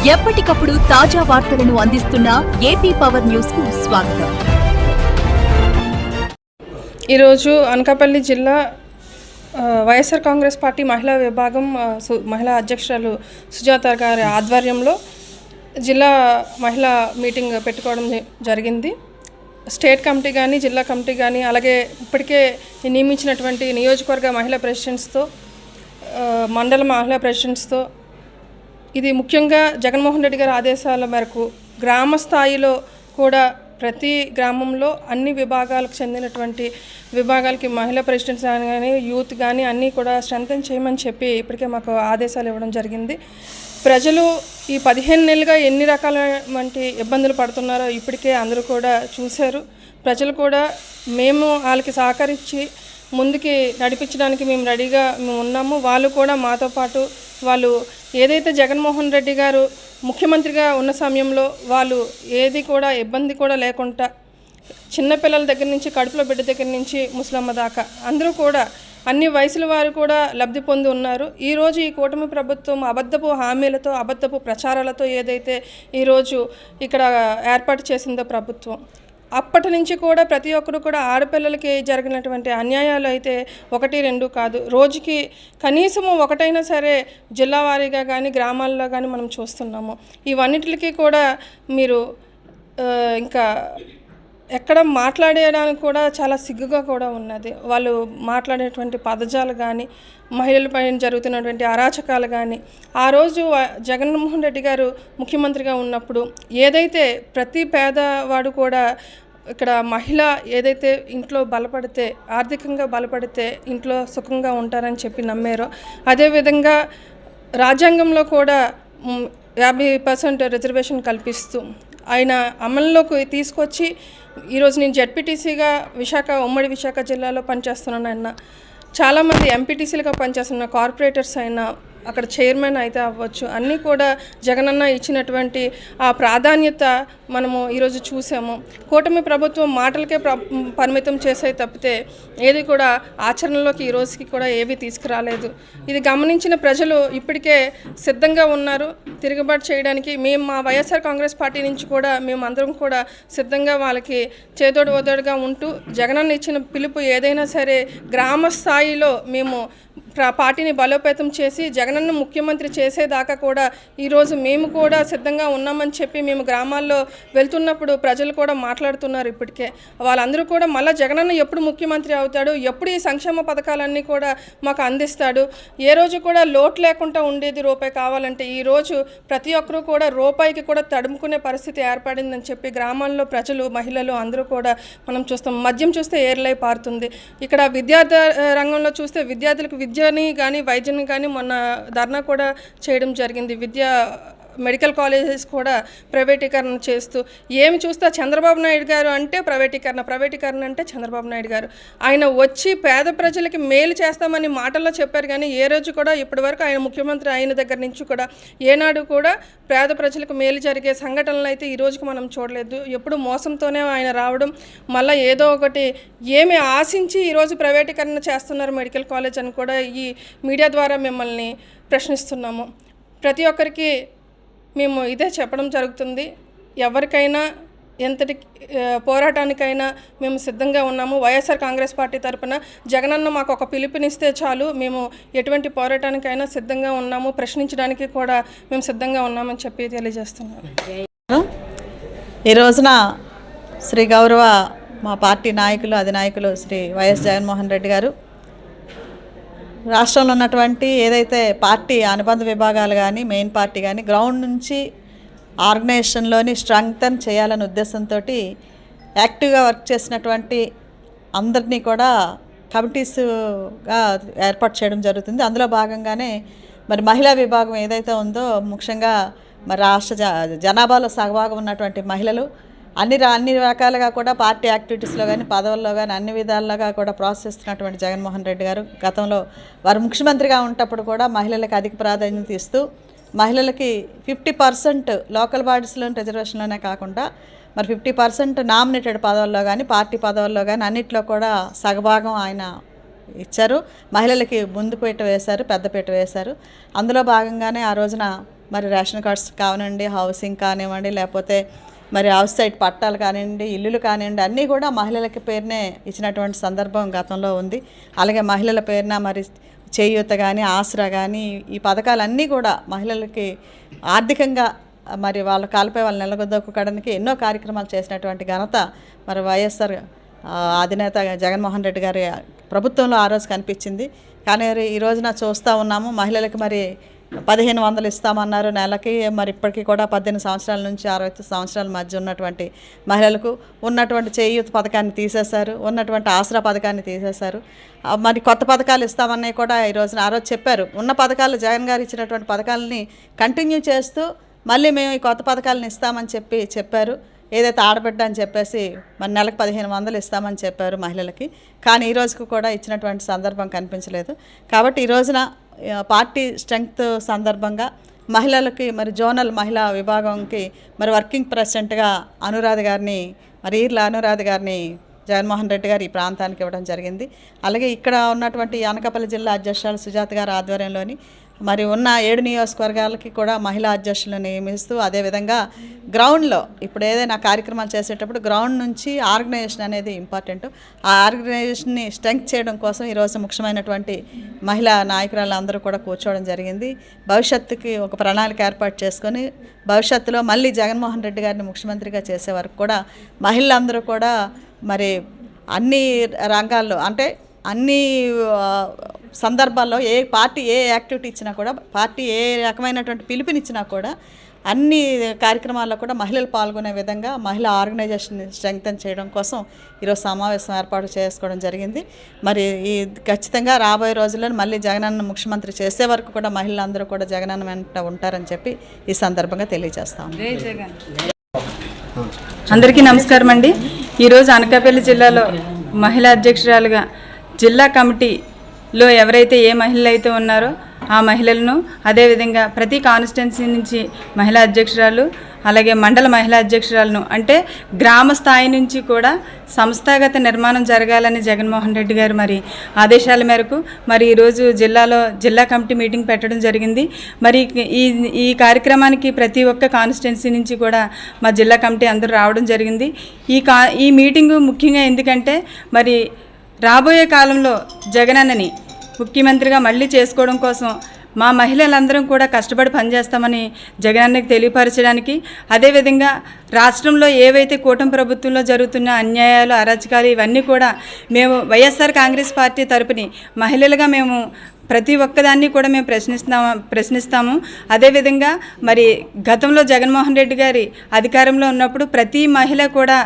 ఎప్పటికప్పుడు తాజా వార్తలను అందిస్తున్న ఏపీ పవర్ న్యూస్ కు స్వాగతం. ఈరోజు అనకాపల్లి జిల్లా వైఎస్ఆర్ కాంగ్రెస్ పార్టీ మహిళా విభాగం మహిళా అధ్యక్షురాలు సుజాత గారి ఆధ్వర్యంలో జిల్లా మహిళా మీటింగ్ పెట్టుకోవడం జరిగింది. స్టేట్ కమిటీ కానీ జిల్లా కమిటీ కానీ అలాగే ఇప్పటికే నియమించినటువంటి నియోజకవర్గ మహిళా ప్రెసిడెంట్స్తో మండల మహిళా ప్రెసిడెంట్స్తో ఇది ముఖ్యంగా జగన్మోహన్ రెడ్డి గారి ఆదేశాల మేరకు గ్రామ స్థాయిలో కూడా ప్రతి గ్రామంలో అన్ని విభాగాలకు చెందినటువంటి విభాగాలకి మహిళా ప్రెసిడెంట్స్ కానీ యూత్ కానీ అన్నీ కూడా స్ట్రెంథెన్ చేయమని చెప్పి ఇప్పటికే మాకు ఆదేశాలు ఇవ్వడం జరిగింది. ప్రజలు ఈ 15 నెలలుగా ఎన్ని రకాలైనటువంటి ఇబ్బందులు పడుతున్నారో ఇప్పటికే అందరూ కూడా చూశారు. ప్రజలు కూడా మేము వాళ్ళకి సహకరించి ముందుకి నడిపించడానికి మేము రెడీగా ఉన్నాము. వాళ్ళు కూడా మాతో పాటు వాళ్ళు ఏదైతే జగన్మోహన్ రెడ్డి గారు ముఖ్యమంత్రిగా ఉన్న సమయంలో వాళ్ళు ఏది కూడా ఇబ్బంది కూడా లేకుండా చిన్నపిల్లల దగ్గర నుంచి కడుపులో బిడ్డ దగ్గర నుంచి ముసలమ్మ దాకా అందరూ కూడా అన్ని వయసుల వారు కూడా లబ్ధి పొంది ఉన్నారు. ఈరోజు ఈ కూటమి ప్రభుత్వం అబద్ధపు హామీలతో అబద్ధపు ప్రచారాలతో ఏదైతే ఈరోజు ఇక్కడ ఏర్పాటు చేసిందో ప్రభుత్వం అప్పటి నుంచి కూడా ప్రతి ఒక్కరు కూడా ఆడపిల్లలకి జరిగినటువంటి అన్యాయాలు అయితే 1-2 కాదు, రోజుకి కనీసము ఒకటైనా సరే జిల్లా వారీగా కానీ గ్రామాల్లో కానీ మనం చూస్తున్నాము. ఇవన్నిటికీ కూడా మీరు ఇంకా ఎక్కడ మాట్లాడేయడానికి కూడా చాలా సిగ్గుగా కూడా ఉన్నది. వాళ్ళు మాట్లాడేటువంటి పదజాలు కానీ మహిళలపై జరుగుతున్నటువంటి అరాచకాలు కానీ ఆ రోజు జగన్మోహన్ రెడ్డి గారు ముఖ్యమంత్రిగా ఉన్నప్పుడు ఏదైతే ప్రతి పేదవాడు కూడా ఇక్కడ మహిళ ఏదైతే ఇంట్లో బలపడితే ఆర్థికంగా బలపడితే ఇంట్లో సుఖంగా ఉంటారని చెప్పి నమ్మారో అదేవిధంగా రాజ్యాంగంలో కూడా 50% రిజర్వేషన్ కల్పిస్తూ ఆయన అమల్లోకి తీసుకొచ్చి ఈరోజు నేను జెడ్పీటీసీగా ఉమ్మడి విశాఖ జిల్లాలో పనిచేస్తున్నాను. ఆయన చాలామంది ఎంపీటీసీలుగా పనిచేస్తున్న కార్పొరేటర్స్ అయినా అక్కడ చైర్మన్ అయితే అవ్వచ్చు, అన్నీ కూడా జగనన్న ఇచ్చినటువంటి ఆ ప్రాధాన్యత మనము ఈరోజు చూసాము. కూటమి ప్రభుత్వం మాటలకే పరిమితం చేసే తప్పితే ఏది కూడా ఆచరణలోకి ఈ రోజుకి కూడా ఏవి తీసుకురాలేదు. ఇది గమనించిన ప్రజలు ఇప్పటికే సిద్ధంగా ఉన్నారు తిరుగుబాటు చేయడానికి. మేము మా వైఎస్ఆర్ కాంగ్రెస్ పార్టీ నుంచి కూడా మేము అందరం కూడా సిద్ధంగా వాళ్ళకి చేదోడు ఓదోడుగా ఉంటూ జగనన్న ఇచ్చిన పిలుపు ఏదైనా సరే గ్రామ స్థాయిలో మేము పార్టీని బలోపేతం చేసి జగనన్న ముఖ్యమంత్రి చేసేదాకా కూడా ఈరోజు మేము కూడా సిద్ధంగా ఉన్నామని చెప్పి మేము గ్రామాల్లో వెళ్తున్నప్పుడు ప్రజలు కూడా మాట్లాడుతున్నారు. ఇప్పటికే వాళ్ళందరూ కూడా మళ్ళీ జగనన్న ఎప్పుడు ముఖ్యమంత్రి అవుతాడు, ఎప్పుడు ఈ సంక్షేమ పథకాలన్నీ కూడా మాకు అందిస్తాడు, ఏ రోజు కూడా లోటు లేకుండా ఉండేది రూపాయి కావాలంటే ఈరోజు ప్రతి ఒక్కరూ కూడా రూపాయికి కూడా తడుముకునే పరిస్థితి ఏర్పడిందని చెప్పి గ్రామాల్లో ప్రజలు మహిళలు అందరూ కూడా మనం చూస్తాం. మద్యం చూస్తే ఏర్లై పారుతుంది. ఇక్కడ విద్యార్థి రంగంలో చూస్తే విద్యార్థులకు విద్యని కానీ వైద్యాన్ని కానీ మొన్న ధర్నా కూడా చేయడం జరిగింది. మెడికల్ కాలేజెస్ కూడా ప్రైవేటీకరణ చేస్తూ ఏమి చూస్తా చంద్రబాబు నాయుడు గారు అంటే ప్రైవేటీకరణ అంటే చంద్రబాబు నాయుడు గారు ఆయన వచ్చి పేద ప్రజలకి మేలు చేస్తామని మాటల్లో చెప్పారు. కానీ ఏ రోజు కూడా ఇప్పటివరకు ఆయన ముఖ్యమంత్రి అయిన దగ్గర నుంచి కూడా ఏనాడు కూడా పేద ప్రజలకు మేలు జరిగే సంఘటనలు అయితే ఈ రోజుకి మనం చూడలేదు. ఎప్పుడు మోసంతోనే ఆయన రావడం, మళ్ళీ ఏదో ఒకటి ఏమి ఆశించి ఈరోజు ప్రైవేటీకరణ చేస్తున్నారు మెడికల్ కాలేజ్ అని కూడా ఈ మీడియా ద్వారా మిమ్మల్ని ప్రశ్నిస్తున్నాము. ప్రతి ఒక్కరికి మేము ఇదే చెప్పడం జరుగుతుంది. ఎవరికైనా ఎంతటి పోరాటానికైనా మేము సిద్ధంగా ఉన్నాము. వైఎస్ఆర్ కాంగ్రెస్ పార్టీ తరఫున జగనన్న మాకు ఒక పిలుపునిస్తే చాలు మేము ఎటువంటి పోరాటానికైనా సిద్ధంగా ఉన్నాము, ప్రశ్నించడానికి కూడా మేము సిద్ధంగా ఉన్నామని చెప్పి తెలియజేస్తున్నాము. ఈ రోజున శ్రీ గౌరవ మా పార్టీ నాయకులు అధినాయకులు శ్రీ వైఎస్ జగన్మోహన్ రెడ్డి గారు రాష్ట్రంలో ఉన్నటువంటి ఏదైతే పార్టీ అనుబంధ విభాగాలు కానీ మెయిన్ పార్టీ కానీ గ్రౌండ్ నుంచి ఆర్గనైజేషన్లోని స్ట్రెంగ్తన్ చేయాలనే ఉద్దేశంతో యాక్టివ్గా వర్క్ చేసినటువంటి అందరినీ కూడా కమిటీస్గా ఏర్పాటు చేయడం జరుగుతుంది. అందులో భాగంగానే మరి మహిళా విభాగం ఏదైతే ఉందో ముఖ్యంగా మరి రాష్ట్ర జనాభాలో సగభాగం ఉన్నటువంటి మహిళలు అన్ని రకాలుగా కూడా పార్టీ యాక్టివిటీస్లో కానీ పదవుల్లో కానీ అన్ని విధాలుగా కూడా ప్రోత్సహిస్తున్నటువంటి జగన్మోహన్ రెడ్డి గారు గతంలో వారు ముఖ్యమంత్రిగా ఉన్నప్పుడు కూడా మహిళలకు అధిక ప్రాధాన్యత ఇస్తూ మహిళలకి 50% లోకల్ బాడీస్లోని రిజర్వేషన్లోనే కాకుండా మరి 50% నామినేటెడ్ పదవుల్లో కానీ పార్టీ పదవుల్లో కానీ అన్నింటిలో కూడా సగభాగం ఆయన ఇచ్చారు. మహిళలకి ముందుపీట వేశారు, పెద్దపీట వేశారు. అందులో భాగంగానే ఆ రోజున మరి రేషన్ కార్డ్స్ కానివ్వండి, హౌసింగ్ కానివ్వండి, లేకపోతే మరి హౌస్ సైడ్ పట్టాలు కానివ్వండి, ఇల్లులు కానివ్వండి, అన్నీ కూడా మహిళలకి పేరునే ఇచ్చినటువంటి సందర్భం గతంలో ఉంది. అలాగే మహిళల పేరున మరి చేయూత కానీ, ఆసరా కానీ, ఈ పథకాలన్నీ కూడా మహిళలకి ఆర్థికంగా మరి వాళ్ళ కాళ్ళపై వాళ్ళు నిలదొక్కడానికి ఎన్నో కార్యక్రమాలు చేసినటువంటి ఘనత మరి వైఎస్ఆర్ అధినేత జగన్మోహన్ రెడ్డి గారి ప్రభుత్వంలో ఆ రోజు కనిపించింది. కానీ ఈ రోజున చూస్తూ ఉన్నాము, మహిళలకు మరి 1500 ఇస్తామన్నారు నెలకి. మరి ఇప్పటికీ కూడా 18 సంవత్సరాల నుంచి 60 సంవత్సరాల మధ్య ఉన్నటువంటి మహిళలకు ఉన్నటువంటి చేయూత పథకాన్ని తీసేశారు, ఉన్నటువంటి ఆసరా పథకాన్ని తీసేశారు. మరి కొత్త పథకాలు ఇస్తామని కూడా ఈ రోజున ఆ రోజు చెప్పారు. ఉన్న పథకాలు జగన్ గారు ఇచ్చినటువంటి పథకాలని కంటిన్యూ చేస్తూ మళ్ళీ మేము ఈ కొత్త పథకాలను ఇస్తామని చెప్పారు. ఏదైతే ఆడబిడ్డ అని చెప్పేసి మరి నెలకు 1500 ఇస్తామని చెప్పారు మహిళలకి. కానీ ఈ రోజుకు కూడా ఇచ్చినటువంటి సందర్భం కనిపించలేదు. కాబట్టి ఈ రోజున పార్టీ స్ట్రెంగ్త్ సందర్భంగా మహిళలకి మరి జోనల్ మహిళా విభాగంకి మరి వర్కింగ్ ప్రెసిడెంట్గా ఈర్ల అనురాధ గారిని జగన్మోహన్ రెడ్డి గారు ఈ ప్రాంతానికి ఇవ్వడం జరిగింది. అలాగే ఇక్కడ ఉన్నటువంటి అనకాపల్లి జిల్లా అధ్యక్షురాలు సుజాత గారి ఆధ్వర్యంలోని మరి ఉన్న 7 నియోజకవర్గాలకి కూడా మహిళా అధ్యక్షులను నియమిస్తూ, అదేవిధంగా గ్రౌండ్లో ఇప్పుడు ఏదైనా కార్యక్రమాలు చేసేటప్పుడు గ్రౌండ్ నుంచి ఆర్గనైజేషన్ అనేది ఇంపార్టెంట్. ఆ ఆర్గనైజేషన్ని స్ట్రెంగ్త్ చేయడం కోసం ఈరోజు ముఖ్యమైనటువంటి మహిళా నాయకురాలు అందరూ కూడా కూర్చోవడం జరిగింది. భవిష్యత్తుకి ఒక ప్రణాళిక ఏర్పాటు చేసుకొని భవిష్యత్తులో మళ్ళీ జగన్మోహన్ రెడ్డి గారిని ముఖ్యమంత్రిగా చేసే వరకు కూడా మహిళలందరూ కూడా మరి అన్ని రంగాల్లో అంటే అన్ని సందర్భాల్లో ఏ పార్టీ ఏ యాక్టివిటీ ఇచ్చినా కూడా, పార్టీ ఏ రకమైనటువంటి పిలుపునిచ్చినా కూడా అన్ని కార్యక్రమాల్లో కూడా మహిళలు పాల్గొనే విధంగా మహిళా ఆర్గనైజేషన్ స్ట్రెంగ్తన్ చేయడం కోసం ఈరోజు సమావేశం ఏర్పాటు చేసుకోవడం జరిగింది. మరి ఈ ఖచ్చితంగా రాబోయే రోజుల్లో మళ్ళీ జగనన్న ముఖ్యమంత్రి చేసే వరకు కూడా మహిళలందరూ కూడా జగనన్న వెంట ఉంటారని చెప్పి ఈ సందర్భంగా తెలియజేస్తాము. అందరికీ నమస్కారం అండి. ఈరోజు అనకాపల్లి జిల్లాలో మహిళా అధ్యక్షురాలుగా జిల్లా కమిటీలో ఎవరైతే ఏ మహిళలు అయితే ఉన్నారో ఆ మహిళలను, అదేవిధంగా ప్రతి కాన్స్టిట్యున్సీ నుంచి మహిళా అధ్యక్షురాలు, అలాగే మండల మహిళా అధ్యక్షురాలను, అంటే గ్రామ స్థాయి నుంచి కూడా సంస్థాగత నిర్మాణం జరగాలని జగన్మోహన్ రెడ్డి గారు మరి ఆదేశాల మేరకు మరి ఈరోజు జిల్లా కమిటీ మీటింగ్ పెట్టడం జరిగింది. మరి ఈ కార్యక్రమానికి ప్రతి ఒక్క కాన్స్టిట్యున్సీ నుంచి కూడా మా జిల్లా కమిటీ అందరూ రావడం జరిగింది. ఈ మీటింగు ముఖ్యంగా ఎందుకంటే మరి రాబోయే కాలంలో జగనన్నని ముఖ్యమంత్రిగా మళ్ళీ చేసుకోవడం కోసం మా మహిళలందరం కూడా కష్టపడి పనిచేస్తామని జగనన్నకి తెలియపరచడానికి, అదేవిధంగా రాష్ట్రంలో ఏవైతే కూటమి ప్రభుత్వంలో జరుగుతున్న అన్యాయాలు, అరాచకాలు ఇవన్నీ కూడా మేము వైఎస్ఆర్ కాంగ్రెస్ పార్టీ తరపుని మహిళలుగా మేము ప్రతి ఒక్కదాన్ని కూడా మేము ప్రశ్నిస్తాము. అదేవిధంగా మరి గతంలో జగన్మోహన్ రెడ్డి గారి అధికారంలో ఉన్నప్పుడు ప్రతి మహిళ కూడా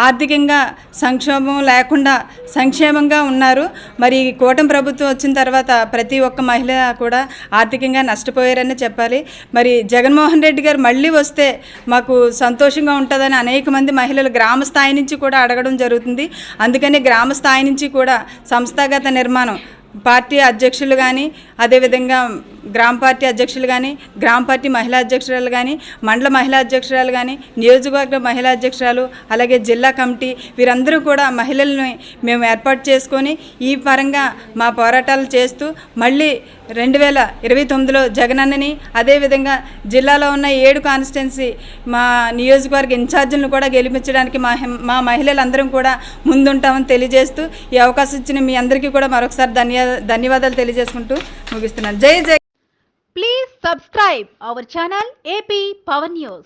ఆర్థికంగా సంక్షోభం లేకుండా సంక్షేమంగా ఉన్నారు. మరి కూటమి ప్రభుత్వం వచ్చిన తర్వాత ప్రతి ఒక్క మహిళ కూడా ఆర్థికంగా నష్టపోయారని చెప్పాలి. మరి జగన్మోహన్ రెడ్డి గారు మళ్ళీ వస్తే మాకు సంతోషంగా ఉంటుందని అనేక మంది మహిళలు గ్రామ స్థాయి నుంచి కూడా అడగడం జరుగుతుంది. అందుకని గ్రామ స్థాయి నుంచి కూడా సంస్థాగత నిర్మాణం, పార్టీ అధ్యక్షులు కానీ, అదేవిధంగా గ్రామ పార్టీ అధ్యక్షులు కానీ, గ్రామ పార్టీ మహిళా అధ్యక్షురాలు కానీ, మండల మహిళా అధ్యక్షురాలు కానీ, నియోజకవర్గ మహిళా అధ్యక్షురాలు, అలాగే జిల్లా కమిటీ వీరందరూ కూడా మహిళల్ని మేము ఏర్పాటు చేసుకొని ఈ పరంగా మా పోరాటాలు చేస్తూ మళ్ళీ 2029లో జగనన్నని, అదేవిధంగా జిల్లాలో ఉన్న 7 కాన్స్టిట్యున్సీ మా నియోజకవర్గ ఇన్ఛార్జీలను కూడా గెలిపించడానికి మా మహిళలందరం కూడా ముందుంటామని తెలియజేస్తూ ఈ అవకాశం ఇచ్చిన మీ అందరికీ కూడా మరొకసారి ధన్యవాదాలు తెలియజేసుకుంటూ ముగిస్తున్నాను. జై జై. Please subscribe our channel AP Power News.